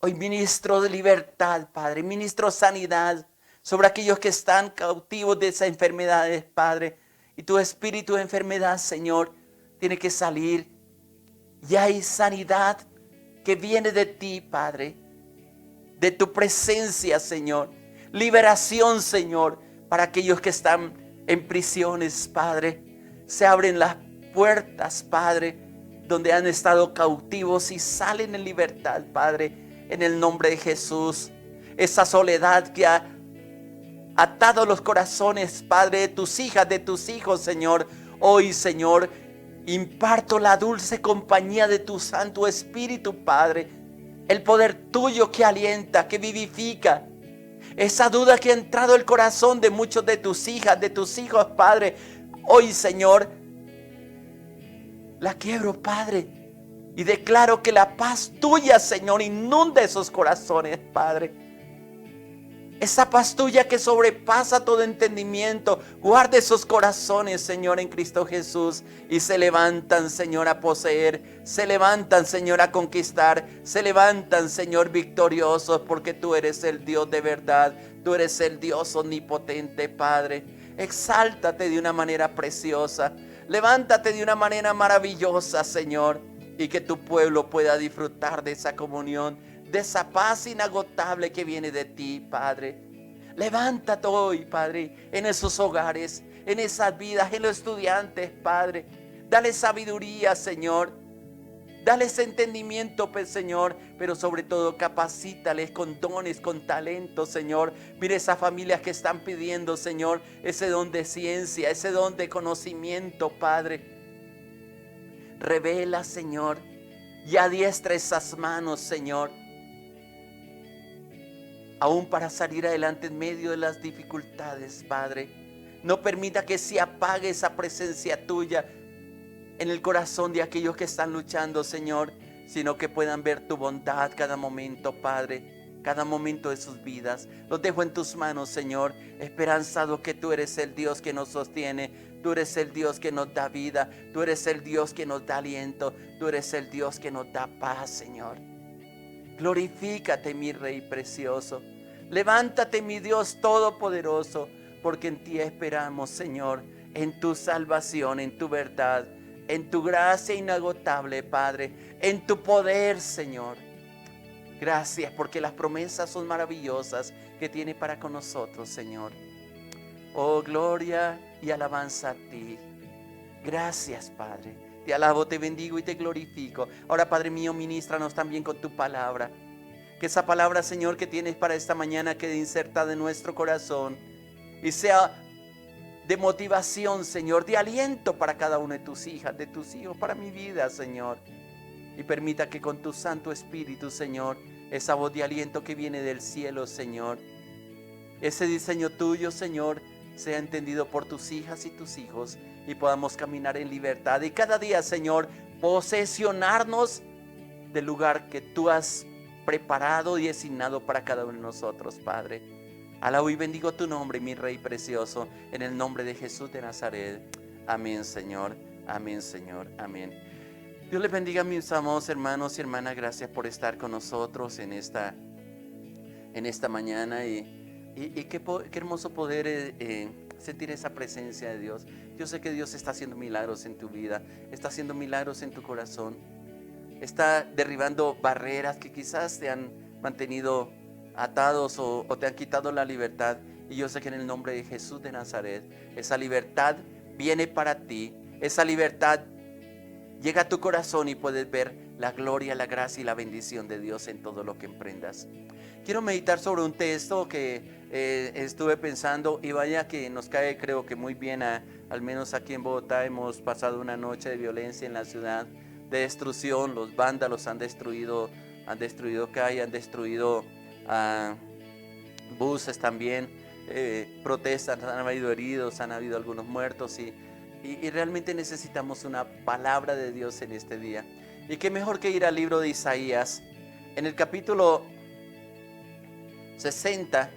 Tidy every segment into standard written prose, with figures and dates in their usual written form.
Hoy ministro de libertad, Padre, ministro sanidad sobre aquellos que están cautivos de esas enfermedades, Padre. Y tu espíritu de enfermedad, Señor, tiene que salir. Y hay sanidad que viene de ti, Padre, de tu presencia, Señor. Liberación, Señor, para aquellos que están en prisiones, Padre. Se abren las puertas, Padre, donde han estado cautivos y salen en libertad, Padre, en el nombre de Jesús. Esa soledad que ha atado los corazones, Padre, de tus hijas, de tus hijos, Señor. Hoy, Señor, imparto la dulce compañía de tu Santo Espíritu, Padre. El poder tuyo que alienta, que vivifica. Esa duda que ha entrado el corazón de muchos de tus hijas, de tus hijos, Padre. Hoy, Señor, la quiebro, Padre. Y declaro que la paz tuya, Señor, inunda esos corazones, Padre. Esa paz tuya que sobrepasa todo entendimiento, guarda esos corazones, Señor, en Cristo Jesús. Y se levantan, Señor, a poseer. Se levantan, Señor, a conquistar. Se levantan, Señor, victoriosos, porque tú eres el Dios de verdad. Tú eres el Dios omnipotente, Padre. Exáltate de una manera preciosa. Levántate de una manera maravillosa, Señor. Y que tu pueblo pueda disfrutar de esa comunión, de esa paz inagotable que viene de ti, Padre. Levántate hoy, Padre, en esos hogares, en esas vidas, en los estudiantes, Padre. Dale sabiduría, Señor. Dales entendimiento, Señor, pero sobre todo capacítales con dones, con talentos, Señor. Mira esas familias que están pidiendo, Señor, ese don de ciencia, ese don de conocimiento, Padre. Revela, Señor, y adiestra esas manos, Señor, aún para salir adelante en medio de las dificultades, Padre. No permita que se apague esa presencia tuya en el corazón de aquellos que están luchando, Señor, sino que puedan ver tu bondad cada momento, Padre, cada momento de sus vidas. Los dejo en tus manos, Señor, esperanzado que tú eres el Dios que nos sostiene. Tú eres el Dios que nos da vida. Tú eres el Dios que nos da aliento. Tú eres el Dios que nos da paz, Señor. Glorifícate, mi Rey precioso. Levántate, mi Dios todopoderoso, porque en ti esperamos, Señor, en tu salvación, en tu verdad, en tu gracia inagotable, Padre, en tu poder, Señor. Gracias, porque las promesas son maravillosas que tiene para con nosotros, Señor. Oh, gloria y alabanza a ti. Gracias, Padre. Te alabo, te bendigo y te glorifico. Ahora, Padre mío, ministranos también con tu palabra. Que esa palabra, Señor, que tienes para esta mañana quede insertada en nuestro corazón y sea de motivación, Señor, de aliento para cada una de tus hijas, de tus hijos, para mi vida, Señor. Y permita que con tu Santo Espíritu, Señor, esa voz de aliento que viene del cielo, Señor, ese diseño tuyo, Señor, sea entendido por tus hijas y tus hijos y podamos caminar en libertad. Y cada día, Señor, posesionarnos del lugar que tú has preparado y designado para cada uno de nosotros, Padre. Alabo y bendigo tu nombre, mi Rey precioso, en el nombre de Jesús de Nazaret. Amén, Señor. Amén, Señor. Amén. Dios les bendiga, mis amados hermanos y hermanas. Gracias por estar con nosotros en esta mañana. Y qué hermoso poder sentir esa presencia de Dios. Yo sé que Dios está haciendo milagros en tu vida. Está haciendo milagros en tu corazón. Está derribando barreras que quizás te han mantenido atados o te han quitado la libertad. Y yo sé que en el nombre de Jesús de Nazaret, esa libertad viene para ti. Esa libertad llega a tu corazón y puedes ver la gloria, la gracia y la bendición de Dios en todo lo que emprendas. Quiero meditar sobre un texto que estuve pensando y vaya que nos cae, creo que muy bien, al menos aquí en Bogotá hemos pasado una noche de violencia en la ciudad, de destrucción. Los vándalos han destruido calle, han destruido buses también, protestas, han habido heridos, han habido algunos muertos y realmente necesitamos una palabra de Dios en este día. Y qué mejor que ir al libro de Isaías, en el capítulo 60,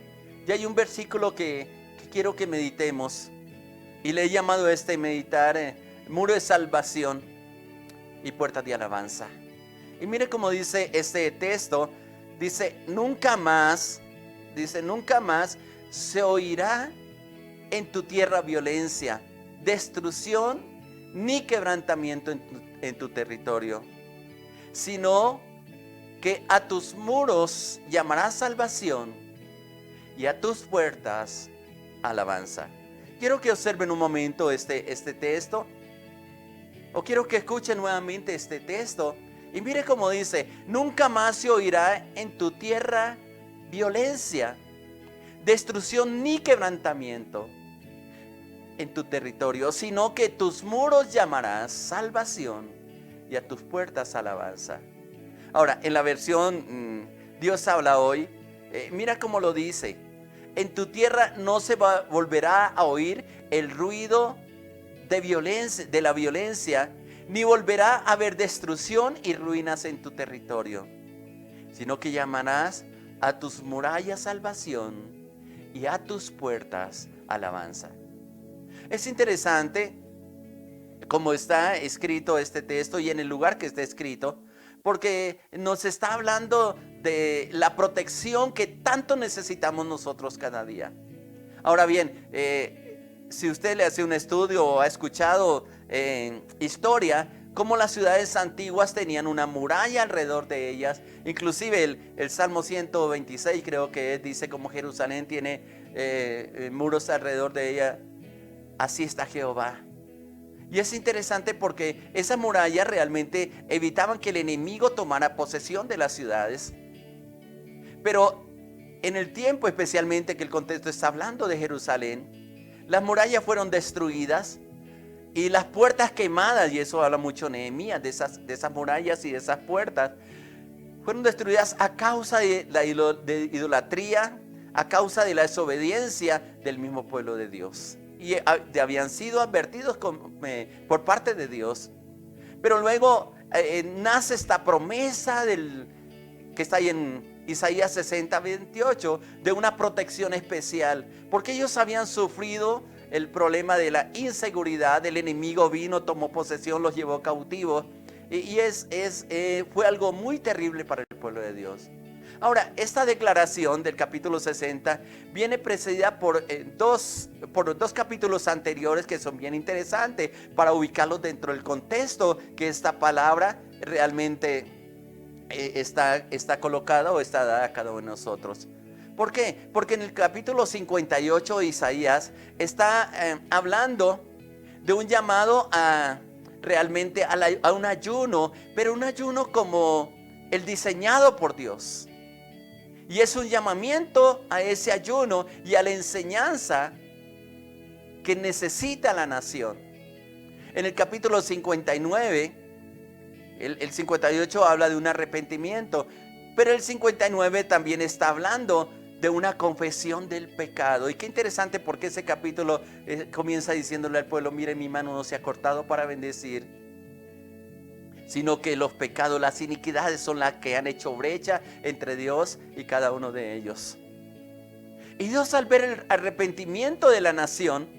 y hay un versículo que quiero que meditemos, y le he llamado meditar, muro de salvación y puerta de alabanza. Y mire cómo dice este texto, dice, nunca más se oirá en tu tierra violencia, destrucción ni quebrantamiento en tu territorio, sino que a tus muros llamarás salvación y a tus puertas alabanza. Quiero que observen un momento este texto, o quiero que escuchen nuevamente este texto, y mire cómo dice: nunca más se oirá en tu tierra violencia, destrucción ni quebrantamiento en tu territorio, sino que tus muros llamarás salvación y a tus puertas alabanza. Ahora, en la versión Dios habla hoy, mira cómo lo dice: en tu tierra no se volverá a oír el ruido de la violencia, ni volverá a haber destrucción y ruinas en tu territorio, sino que llamarás a tus murallas salvación y a tus puertas alabanza. Es interesante cómo está escrito este texto y en el lugar que está escrito, porque nos está hablando de la protección que tanto necesitamos nosotros cada día. Ahora bien, si usted le hace un estudio o ha escuchado historia, cómo las ciudades antiguas tenían una muralla alrededor de ellas. Inclusive el Salmo 126 creo que dice cómo Jerusalén tiene muros alrededor de ella. Así está Jehová. Y es interesante porque esas murallas realmente evitaban que el enemigo tomara posesión de las ciudades. Pero en el tiempo especialmente que el contexto está hablando de Jerusalén, las murallas fueron destruidas y las puertas quemadas, y eso habla mucho Nehemías de esas murallas y de esas puertas, fueron destruidas a causa de la idolatría, a causa de la desobediencia del mismo pueblo de Dios. Y habían sido advertidos por parte de Dios. Pero luego nace esta promesa que está ahí en Isaías 60:28, de una protección especial, porque ellos habían sufrido el problema de la inseguridad. El enemigo vino, tomó posesión, los llevó cautivos, y fue algo muy terrible para el pueblo de Dios. Ahora, esta declaración del capítulo 60 viene precedida por dos capítulos anteriores que son bien interesantes para ubicarlos dentro del contexto que esta palabra realmente está colocada o está dada a cada uno de nosotros. ¿Por qué? Porque en el capítulo 58 de Isaías está hablando de un llamado realmente a un ayuno, pero un ayuno como el diseñado por Dios. Y es un llamamiento a ese ayuno y a la enseñanza que necesita la nación. En el capítulo 59, el 58 habla de un arrepentimiento, pero el 59 también está hablando de una confesión del pecado. Y qué interesante, porque ese capítulo comienza diciéndole al pueblo: mire, mi mano no se ha cortado para bendecir, sino que los pecados, las iniquidades son las que han hecho brecha entre Dios y cada uno de ellos. Y Dios, al ver el arrepentimiento de la nación,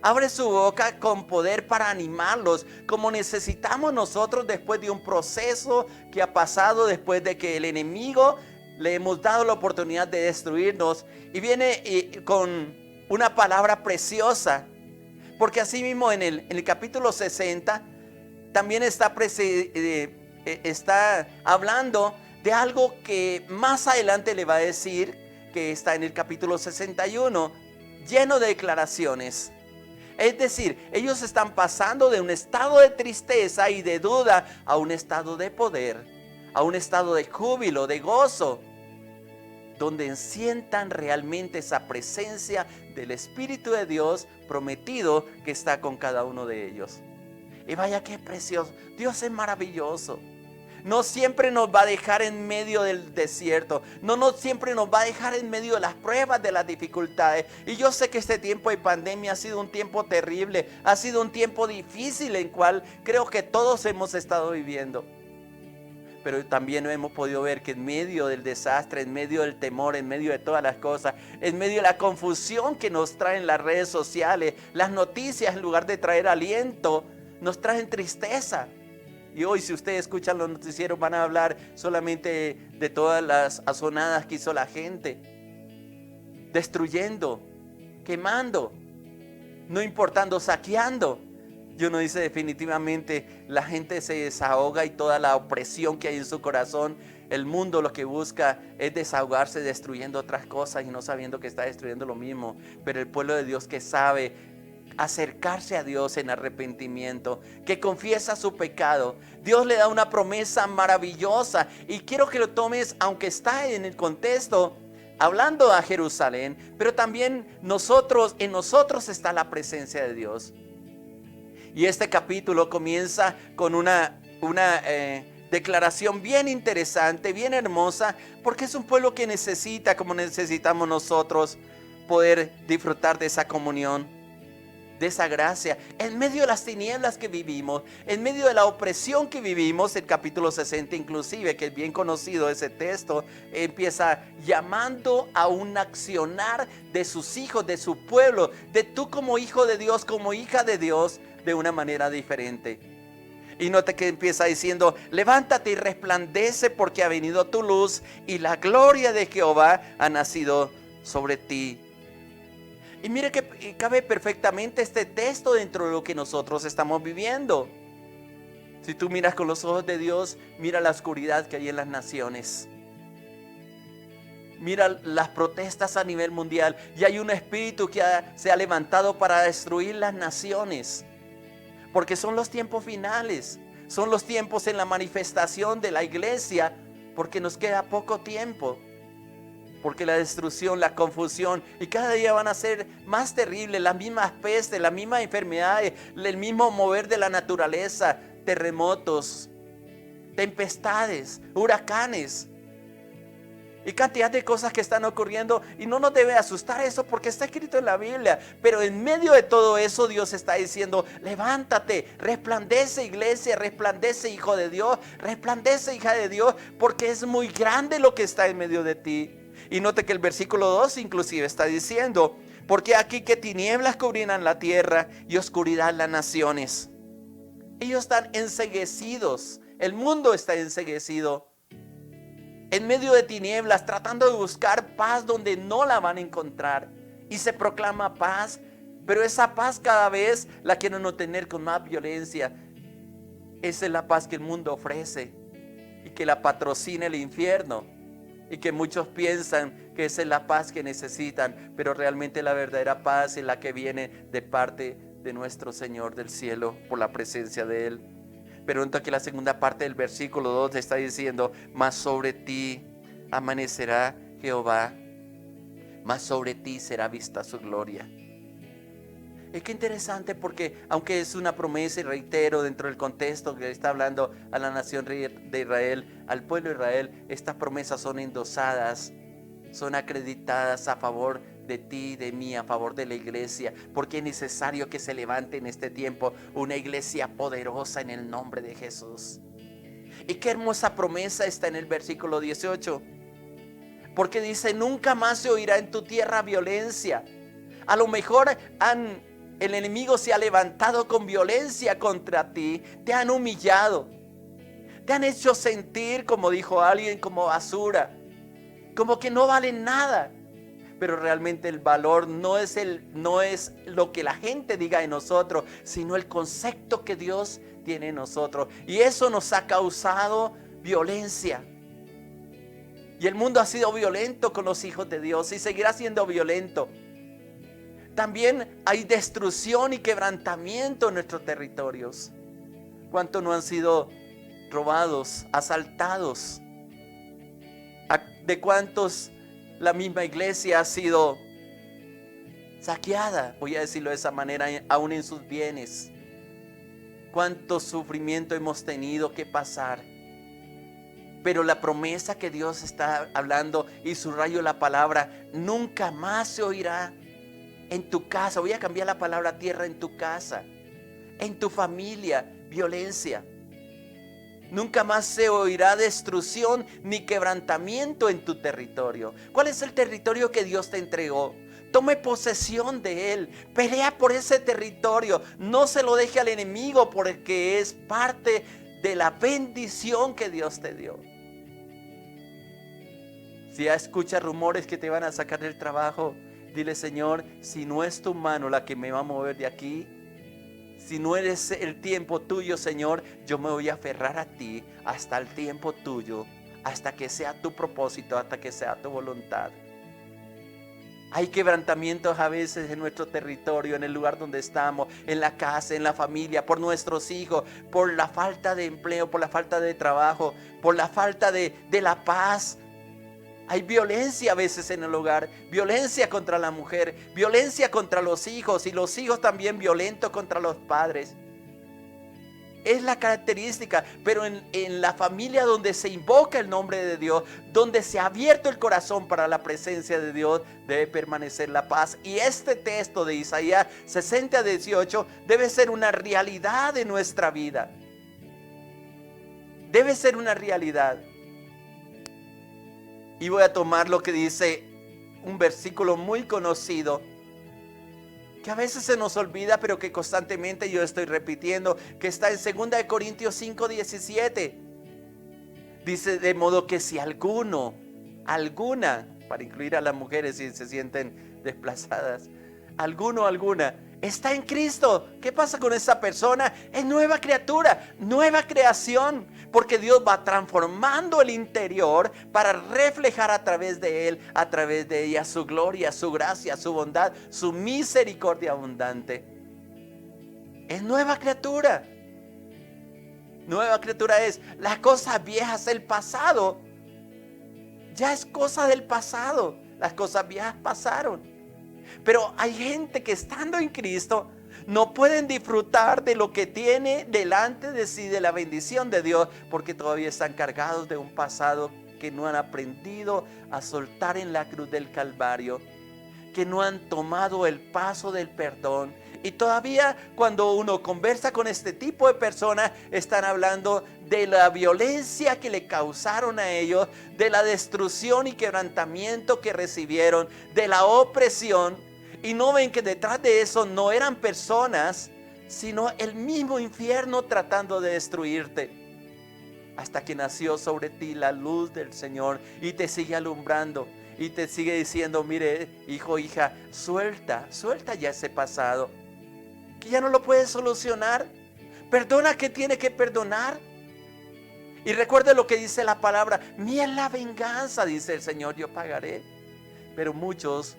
abre su boca con poder para animarlos, como necesitamos nosotros después de un proceso que ha pasado, después de que el enemigo le hemos dado la oportunidad de destruirnos, y viene con una palabra preciosa, porque así mismo en el capítulo 60 también está hablando de algo que más adelante le va a decir, que está en el capítulo 61, lleno de declaraciones. Es decir, ellos están pasando de un estado de tristeza y de duda a un estado de poder, a un estado de júbilo, de gozo, donde sientan realmente esa presencia del Espíritu de Dios prometido que está con cada uno de ellos. Y vaya qué precioso. Dios es maravilloso. No siempre nos va a dejar en medio del desierto. No siempre nos va a dejar en medio de las pruebas, de las dificultades. Y yo sé que este tiempo de pandemia ha sido un tiempo terrible. Ha sido un tiempo difícil en cual creo que todos hemos estado viviendo. Pero también hemos podido ver que en medio del desastre, en medio del temor, en medio de todas las cosas, en medio de la confusión que nos traen las redes sociales, las noticias, en lugar de traer aliento, nos traen tristeza. Y hoy, si ustedes escuchan los noticieros, van a hablar solamente de todas las azonadas que hizo la gente, destruyendo, quemando, no importando, saqueando. Y uno dice, definitivamente la gente se desahoga, y toda la opresión que hay en su corazón, el mundo lo que busca es desahogarse destruyendo otras cosas y no sabiendo que está destruyendo lo mismo. Pero el pueblo de Dios, que sabe acercarse a Dios en arrepentimiento, que confiesa su pecado, Dios le da una promesa maravillosa. Y quiero que lo tomes, aunque está en el contexto hablando a Jerusalén, pero también en nosotros está la presencia de Dios. Y este capítulo comienza con una declaración bien interesante, bien hermosa, porque es un pueblo que necesita, como necesitamos nosotros, poder disfrutar de esa comunión, de esa gracia, en medio de las tinieblas que vivimos, en medio de la opresión que vivimos. El capítulo 60 inclusive, que es bien conocido ese texto, empieza llamando a un accionar de sus hijos, de su pueblo, de tú como hijo de Dios, como hija de Dios, de una manera diferente. Y note que empieza diciendo: levántate y resplandece, porque ha venido tu luz y la gloria de Jehová ha nacido sobre ti. Y mire que cabe perfectamente este texto dentro de lo que nosotros estamos viviendo. Si tú miras con los ojos de Dios, mira la oscuridad que hay en las naciones. Mira las protestas a nivel mundial. Y hay un espíritu que se ha levantado para destruir las naciones. Porque son los tiempos finales. Son los tiempos en la manifestación de la iglesia. Porque nos queda poco tiempo. Porque la destrucción, la confusión, y cada día van a ser más terribles, las mismas pestes, las mismas enfermedades, el mismo mover de la naturaleza, terremotos, tempestades, huracanes y cantidad de cosas que están ocurriendo. Y no nos debe asustar eso, porque está escrito en la Biblia. Pero en medio de todo eso, Dios está diciendo: levántate, resplandece, iglesia, resplandece, hijo de Dios, resplandece, hija de Dios, porque es muy grande lo que está en medio de ti. Y note que el versículo 2 inclusive está diciendo: porque aquí que tinieblas cubrirán la tierra y oscuridad las naciones. Ellos están enceguecidos, el mundo está enceguecido, en medio de tinieblas, tratando de buscar paz donde no la van a encontrar. Y se proclama paz, pero esa paz cada vez la quieren obtener con más violencia. Esa es la paz que el mundo ofrece y que la patrocina el infierno. Y que muchos piensan que esa es la paz que necesitan, pero realmente la verdadera paz es la que viene de parte de nuestro Señor del cielo, por la presencia de Él. Pero entonces, la segunda parte del versículo 2 está diciendo: mas sobre ti amanecerá Jehová, mas sobre ti será vista su gloria. Es que interesante, porque aunque es una promesa, y reitero, dentro del contexto que está hablando a la nación de Israel, al pueblo de Israel, estas promesas son endosadas, son acreditadas a favor de ti, de mí, a favor de la iglesia, porque es necesario que se levante en este tiempo una iglesia poderosa en el nombre de Jesús. Y qué hermosa promesa está en el versículo 18, porque dice: nunca más se oirá en tu tierra violencia. A lo mejor el enemigo se ha levantado con violencia contra ti, te han humillado, te han hecho sentir, como dijo alguien, como basura, como que no valen nada. Pero realmente el valor no es lo que la gente diga de nosotros, sino el concepto que Dios tiene en nosotros. Y eso nos ha causado violencia. Y el mundo ha sido violento con los hijos de Dios y seguirá siendo violento. También hay destrucción y quebrantamiento en nuestros territorios. ¿Cuántos no han sido robados, asaltados? ¿De cuántos la misma iglesia ha sido saqueada? Voy a decirlo de esa manera, aún en sus bienes. ¿Cuánto sufrimiento hemos tenido que pasar? Pero la promesa que Dios está hablando, y subrayo la palabra: nunca más se oirá en tu casa. Voy a cambiar la palabra tierra, en tu casa, en tu familia, violencia. Nunca más se oirá destrucción ni quebrantamiento en tu territorio. ¿Cuál es el territorio que Dios te entregó? Tome posesión de él. Pelea por ese territorio. No se lo deje al enemigo, porque es parte de la bendición que Dios te dio. Si ya escuchas rumores que te van a sacar del trabajo, dile: Señor, si no es tu mano la que me va a mover de aquí, si no eres el tiempo tuyo, Señor, yo me voy a aferrar a ti hasta el tiempo tuyo, hasta que sea tu propósito, hasta que sea tu voluntad. Hay quebrantamientos a veces en nuestro territorio, en el lugar donde estamos, en la casa, en la familia, por nuestros hijos, por la falta de empleo, por la falta de trabajo, por la falta de la paz. Hay violencia a veces en el hogar, violencia contra la mujer, violencia contra los hijos, y los hijos también violentos contra los padres. Es la característica, pero en la familia donde se invoca el nombre de Dios, donde se ha abierto el corazón para la presencia de Dios, debe permanecer la paz. Y este texto de Isaías 60:18 debe ser una realidad de nuestra vida. Debe ser una realidad. Y voy a tomar lo que dice un versículo muy conocido, que a veces se nos olvida, pero que constantemente yo estoy repitiendo, que está en 2 Corintios 5:17. Dice: de modo que si alguna, para incluir a las mujeres si se sienten desplazadas, alguna está en Cristo, ¿qué pasa con esa persona? Es nueva criatura, nueva creación, porque Dios va transformando el interior para reflejar a través de él, a través de ella, su gloria, su gracia, su bondad, su misericordia abundante. Es nueva criatura. Nueva criatura es: las cosas viejas del pasado, ya es cosa del pasado, las cosas viejas pasaron. Pero hay gente que, estando en Cristo, no pueden disfrutar de lo que tiene delante de sí, de la bendición de Dios, porque todavía están cargados de un pasado que no han aprendido a soltar en la cruz del Calvario, que no han tomado el paso del perdón. Y todavía cuando uno conversa con este tipo de personas, están hablando de la violencia que le causaron a ellos, de la destrucción y quebrantamiento que recibieron, de la opresión. Y no ven que detrás de eso no eran personas, sino el mismo infierno tratando de destruirte. Hasta que nació sobre ti la luz del Señor y te sigue alumbrando. Y te sigue diciendo: mire, hijo, hija, suelta ya ese pasado, que ya no lo puedes solucionar. Perdona que tiene que perdonar. Y recuerde lo que dice la palabra: mía es la venganza, dice el Señor, yo pagaré. Pero muchos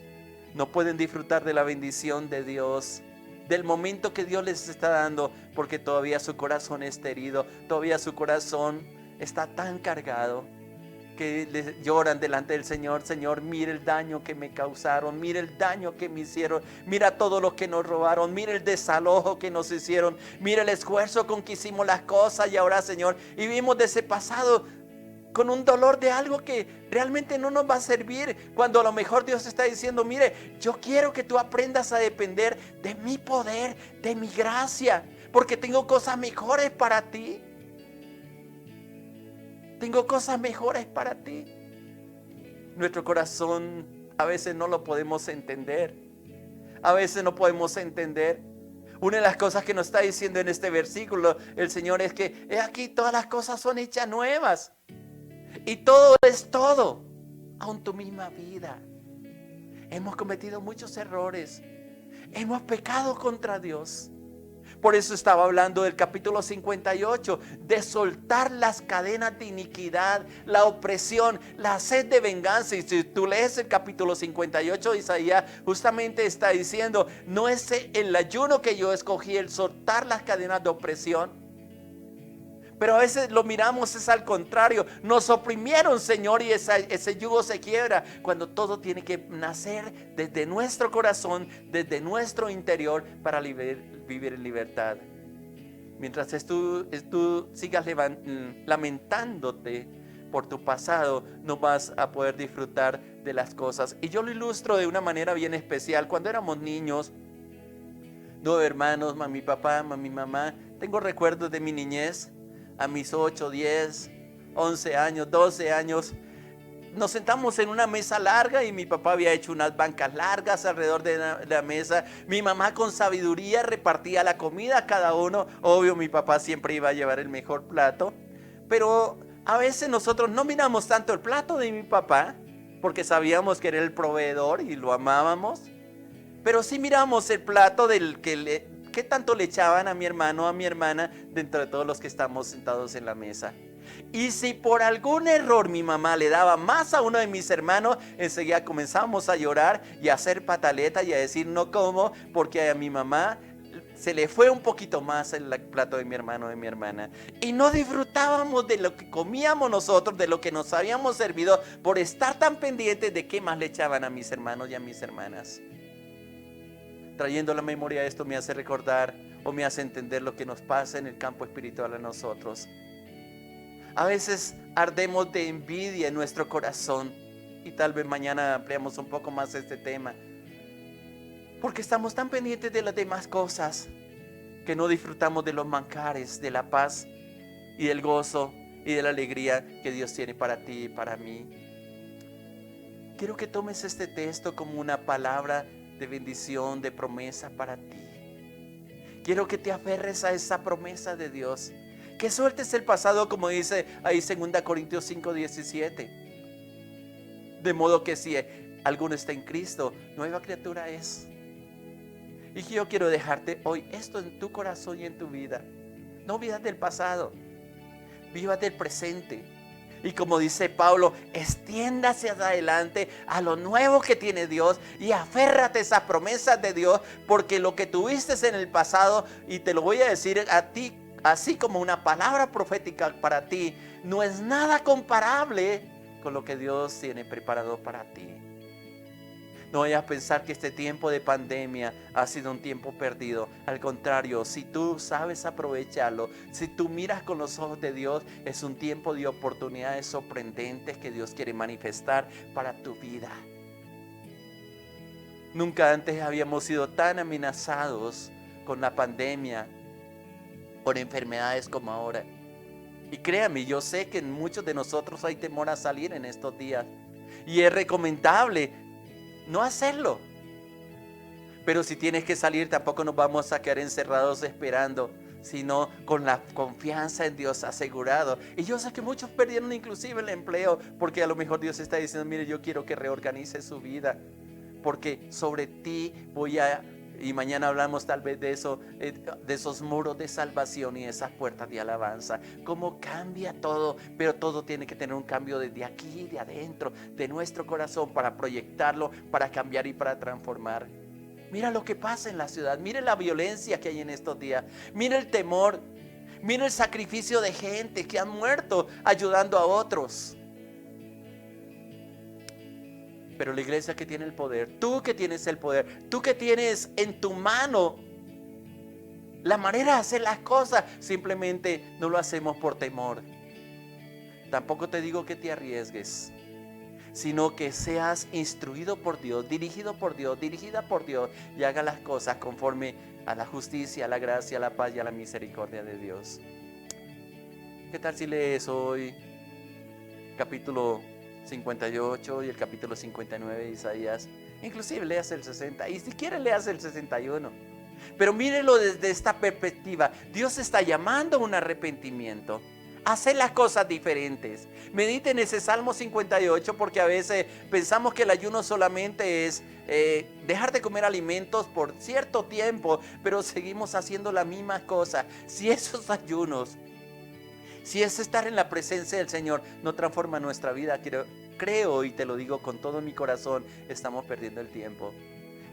no pueden disfrutar de la bendición de Dios, del momento que Dios les está dando, porque todavía su corazón está herido, todavía su corazón está tan cargado, que les lloran delante del Señor: Señor, mira el daño que me causaron, mira el daño que me hicieron, mira todo lo que nos robaron, mira el desalojo que nos hicieron, mira el esfuerzo con que hicimos las cosas, y ahora, Señor, y vivimos de ese pasado con un dolor de algo que realmente no nos va a servir, cuando a lo mejor Dios está diciendo: mire, yo quiero que tú aprendas a depender de mi poder, de mi gracia, porque tengo cosas mejores para ti. Tengo cosas mejores para ti. Nuestro corazón a veces no lo podemos entender. A veces no podemos entender. Una de las cosas que nos está diciendo en este versículo el Señor es que he aquí, todas las cosas son hechas nuevas. Y todo es todo, aun tu misma vida. Hemos cometido muchos errores. Hemos pecado contra Dios. Por eso estaba hablando del capítulo 58, de soltar las cadenas de iniquidad, la opresión, la sed de venganza. Y si tú lees el capítulo 58 de Isaías, justamente está diciendo: no es el ayuno que yo escogí, el soltar las cadenas de opresión. Pero a veces lo miramos es al contrario. Nos oprimieron, Señor, y ese yugo se quiebra, cuando todo tiene que nacer desde nuestro corazón, desde nuestro interior, para vivir en libertad. Mientras tú sigas lamentándote por tu pasado, no vas a poder disfrutar de las cosas. Y yo lo ilustro de una manera bien especial. Cuando éramos niños, 9 hermanos, mami, papá, mami, mamá, tengo recuerdos de mi niñez. A mis 8, 10, 11 años, 12 años, nos sentamos en una mesa larga y mi papá había hecho unas bancas largas alrededor de la mesa. Mi mamá con sabiduría repartía la comida a cada uno. Obvio, mi papá siempre iba a llevar el mejor plato. Pero a veces nosotros no miramos tanto el plato de mi papá, porque sabíamos que era el proveedor y lo amábamos. Pero sí miramos el plato del que tanto le echaban a mi hermano o a mi hermana dentro de todos los que estamos sentados en la mesa. Y si por algún error mi mamá le daba más a uno de mis hermanos, enseguida comenzamos a llorar y a hacer pataleta y a decir no como, porque a mi mamá se le fue un poquito más el plato de mi hermano o de mi hermana. Y no disfrutábamos de lo que comíamos nosotros, de lo que nos habíamos servido, por estar tan pendientes de qué más le echaban a mis hermanos y a mis hermanas. Trayendo la memoria esto me hace recordar o me hace entender lo que nos pasa en el campo espiritual a nosotros. A veces ardemos de envidia en nuestro corazón, y tal vez mañana ampliamos un poco más este tema, porque estamos tan pendientes de las demás cosas que no disfrutamos de los manjares, de la paz y del gozo y de la alegría que Dios tiene para ti y para mí. Quiero que tomes este texto como una palabra de bendición, de promesa para ti. Quiero que te aferres a esa promesa de Dios. Que sueltes el pasado, como dice ahí 2 Corintios 5:17. De modo que si alguno está en Cristo, nueva criatura es. Y yo quiero dejarte hoy esto en tu corazón y en tu vida. No vivas del pasado, vivas del presente. Y como dice Pablo, extiéndase hacia adelante a lo nuevo que tiene Dios y aférrate a esas promesas de Dios, porque lo que tuviste en el pasado, y te lo voy a decir a ti, así como una palabra profética para ti, no es nada comparable con lo que Dios tiene preparado para ti. No vayas a pensar que este tiempo de pandemia ha sido un tiempo perdido. Al contrario, si tú sabes aprovecharlo, si tú miras con los ojos de Dios, es un tiempo de oportunidades sorprendentes que Dios quiere manifestar para tu vida. Nunca antes habíamos sido tan amenazados con la pandemia, por enfermedades como ahora. Y créame, yo sé que en muchos de nosotros hay temor a salir en estos días. Y es recomendable no hacerlo. Pero si tienes que salir, tampoco nos vamos a quedar encerrados esperando, sino con la confianza en Dios asegurado. Y yo sé que muchos perdieron inclusive el empleo, porque a lo mejor Dios está diciendo, mire, yo quiero que reorganice su vida, porque sobre ti voy a... Y mañana hablamos tal vez de eso, de esos muros de salvación y esas puertas de alabanza. Cómo cambia todo, pero todo tiene que tener un cambio desde aquí, de adentro, de nuestro corazón, para proyectarlo, para cambiar y para transformar. Mira lo que pasa en la ciudad, mire la violencia que hay en estos días, mire el temor, mire el sacrificio de gente que han muerto ayudando a otros. Pero la iglesia que tiene el poder, tú que tienes el poder, tú que tienes en tu mano la manera de hacer las cosas, simplemente no lo hacemos por temor. Tampoco te digo que te arriesgues, sino que seas instruido por Dios, dirigido por Dios, dirigida por Dios, y haga las cosas conforme a la justicia, a la gracia, a la paz y a la misericordia de Dios. ¿Qué tal si lees hoy capítulo 58 y el capítulo 59 de Isaías? Inclusive leas el 60, y si quieres leas el 61. Pero mírelo desde esta perspectiva. Dios está llamando a un arrepentimiento, a hacer las cosas diferentes. Mediten ese Salmo 58, porque a veces pensamos que el ayuno solamente es dejar de comer alimentos por cierto tiempo, pero seguimos haciendo la misma cosa. Si esos ayunos, si es estar en la presencia del Señor, no transforma nuestra vida, creo y te lo digo con todo mi corazón, estamos perdiendo el tiempo.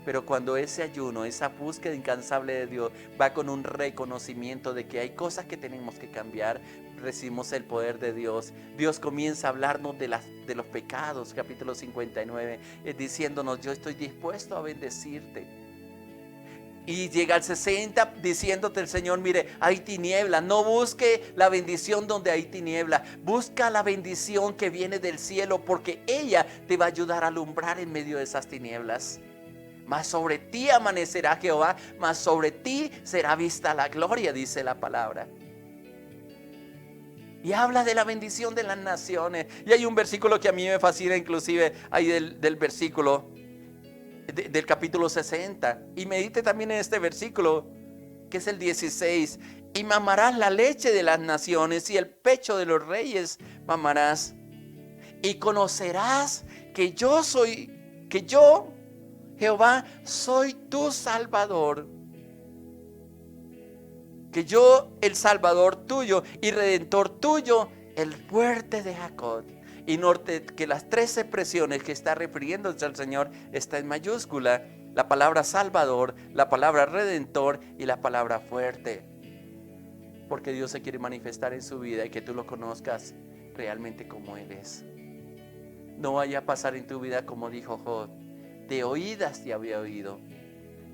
Pero cuando ese ayuno, esa búsqueda incansable de Dios va con un reconocimiento de que hay cosas que tenemos que cambiar, recibimos el poder de Dios. Dios comienza a hablarnos de los pecados, capítulo 59, diciéndonos, yo estoy dispuesto a bendecirte. Y llega al 60 diciéndote el Señor, mire, hay tiniebla, no busque la bendición donde hay tiniebla, busca la bendición que viene del cielo, porque ella te va a ayudar a alumbrar en medio de esas tinieblas. Mas sobre ti amanecerá Jehová, mas sobre ti será vista la gloria, dice la palabra. Y habla de la bendición de las naciones. Y hay un versículo que a mí me fascina, inclusive ahí del versículo del capítulo 60. Y medite también en este versículo, que es el 16. Y mamarás la leche de las naciones y el pecho de los reyes mamarás. Y conocerás que yo, Jehová, soy tu Salvador. Que yo, el Salvador tuyo y Redentor tuyo, el fuerte de Jacob. Y note que las tres expresiones que está refiriéndose al Señor está en mayúscula. La palabra Salvador, la palabra Redentor y la palabra fuerte. Porque Dios se quiere manifestar en su vida y que tú lo conozcas realmente como Él es. No vaya a pasar en tu vida como dijo Job: de oídas te había oído.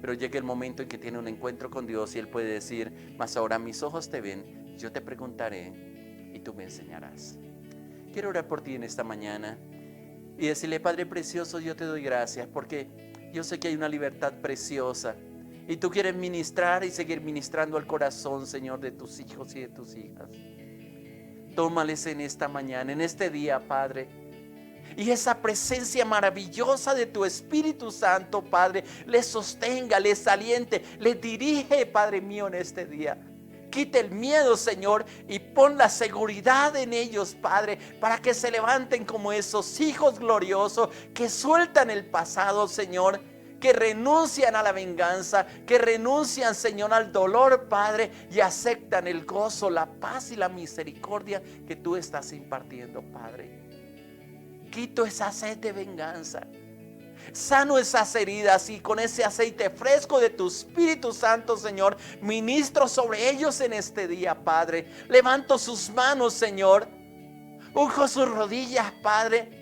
Pero llega el momento en que tiene un encuentro con Dios y Él puede decir: mas ahora mis ojos te ven, yo te preguntaré y tú me enseñarás. Quiero orar por ti en esta mañana y decirle: Padre precioso, yo te doy gracias porque yo sé que hay una libertad preciosa y tú quieres ministrar y seguir ministrando al corazón, Señor, de tus hijos y de tus hijas. Tómales en esta mañana, en este día, Padre. Y esa presencia maravillosa de tu Espíritu Santo, Padre, les sostenga, les aliente, les dirige, Padre mío, en este día. Quita el miedo, Señor, y pon la seguridad en ellos, Padre, para que se levanten como esos hijos gloriosos que sueltan el pasado, Señor, que renuncian a la venganza, que renuncian, Señor, al dolor, Padre, y aceptan el gozo, la paz y la misericordia que tú estás impartiendo, Padre. Quito esa sed de venganza, sano esas heridas y con ese aceite fresco de tu Espíritu Santo, Señor, ministro sobre ellos en este día, Padre. Levanto sus manos, Señor, unjo sus rodillas, Padre,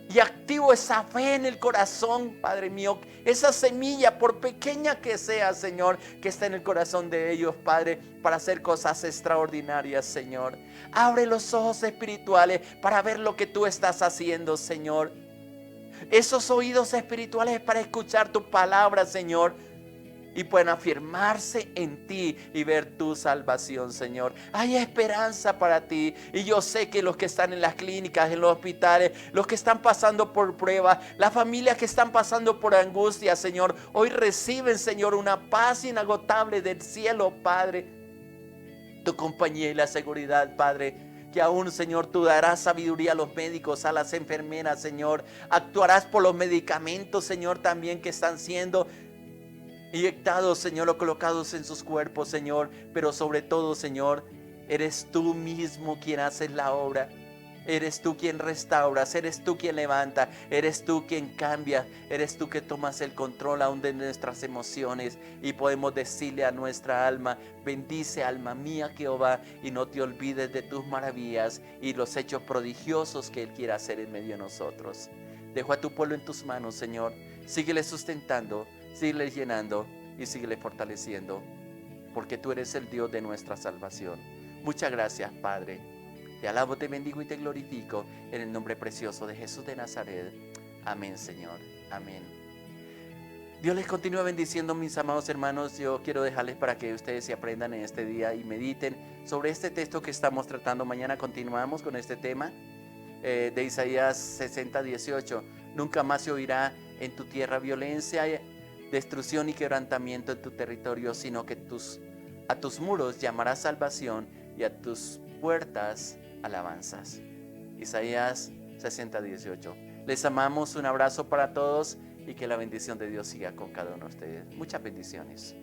y activo esa fe en el corazón, Padre mío. Esa semilla, por pequeña que sea, Señor, que está en el corazón de ellos, Padre, para hacer cosas extraordinarias, Señor. Abre los ojos espirituales para ver lo que tú estás haciendo, Señor. Esos oídos espirituales para escuchar tu palabra, Señor, y pueden afirmarse en ti y ver tu salvación, Señor. Hay esperanza para ti. Y yo sé que los que están en las clínicas, en los hospitales, los que están pasando por pruebas, las familias que están pasando por angustia, Señor, hoy reciben, Señor, una paz inagotable del cielo, Padre. Tu compañía y la seguridad, Padre, que aún, Señor, tú darás sabiduría a los médicos, a las enfermeras, Señor. Actuarás por los medicamentos, Señor, también que están siendo inyectados, Señor, o colocados en sus cuerpos, Señor. Pero sobre todo, Señor, eres tú mismo quien haces la obra. Eres tú quien restauras, eres tú quien levanta, eres tú quien cambia, eres tú que tomas el control aún de nuestras emociones. Y podemos decirle a nuestra alma: bendice, alma mía, Jehová, y no te olvides de tus maravillas y los hechos prodigiosos que Él quiere hacer en medio de nosotros. Dejo a tu pueblo en tus manos, Señor. Síguele sustentando, síguele llenando y síguele fortaleciendo, porque tú eres el Dios de nuestra salvación. Muchas gracias, Padre. Te alabo, te bendigo y te glorifico en el nombre precioso de Jesús de Nazaret. Amén, Señor. Amén. Dios les continúa bendiciendo, mis amados hermanos. Yo quiero dejarles para que ustedes se aprendan en este día y mediten sobre este texto que estamos tratando. Mañana continuamos con este tema de Isaías 60, 18. Nunca más se oirá en tu tierra violencia, destrucción y quebrantamiento en tu territorio, sino que a tus muros llamarás salvación y a tus puertas alabanzas. Isaías 60, 18. Les amamos, un abrazo para todos y que la bendición de Dios siga con cada uno de ustedes. Muchas bendiciones.